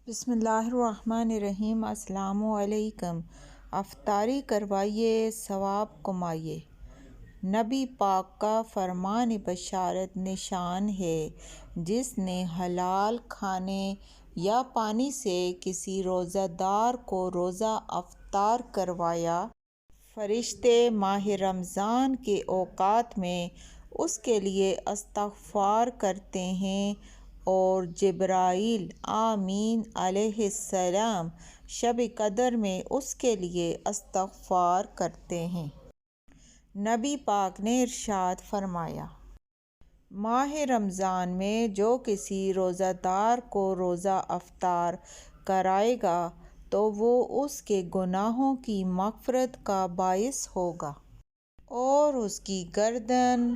بسم اللہ الرحمن الرحیم۔ السلام علیکم۔ افطاری کروائیے، ثواب کمائیے۔ نبی پاک کا فرمان بشارت نشان ہے، جس نے حلال کھانے یا پانی سے کسی روزہ دار کو روزہ افطار کروایا، فرشتے ماہ رمضان کے اوقات میں اس کے لیے استغفار کرتے ہیں، اور جبرائیل امین علیہ السلام شب قدر میں اس کے لیے استغفار کرتے ہیں۔ نبی پاک نے ارشاد فرمایا، ماہ رمضان میں جو کسی روزہ دار کو روزہ افطار کرائے گا تو وہ اس کے گناہوں کی مغفرت کا باعث ہوگا، اور اس کی گردن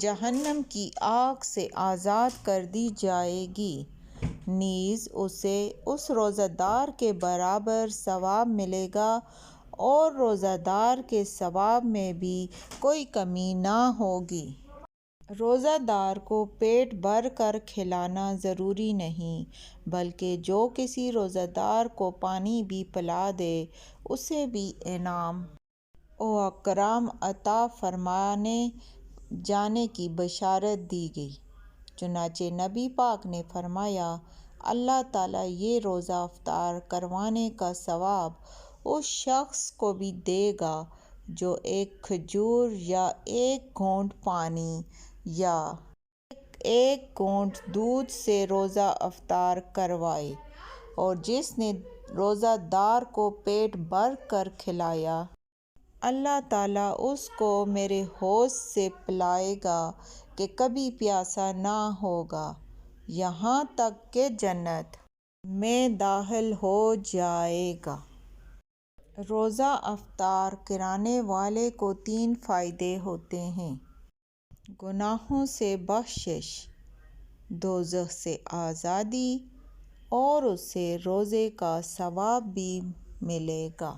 جہنم کی آگ سے آزاد کر دی جائے گی، نیز اسے اس روزہ دار کے برابر ثواب ملے گا، اور روزہ دار کے ثواب میں بھی کوئی کمی نہ ہوگی۔ روزہ دار کو پیٹ بھر کر کھلانا ضروری نہیں، بلکہ جو کسی روزہ دار کو پانی بھی پلا دے، اسے بھی انعام و اکرام عطا فرمائے جانے کی بشارت دی گئی۔ چنانچہ نبی پاک نے فرمایا، اللہ تعالیٰ یہ روزہ افطار کروانے کا ثواب اس شخص کو بھی دے گا جو ایک کھجور یا ایک گھونٹ پانی یا ایک گھونٹ دودھ سے روزہ افطار کروائے، اور جس نے روزہ دار کو پیٹ بھر کر کھلایا، اللہ تعالیٰ اس کو میرے حوض سے پلائے گا کہ کبھی پیاسا نہ ہوگا، یہاں تک کہ جنت میں داخل ہو جائے گا۔ روزہ افطار کرانے والے کو 3 فائدے ہوتے ہیں: گناہوں سے بخشش، دوزخ سے آزادی، اور اسے روزے کا ثواب بھی ملے گا۔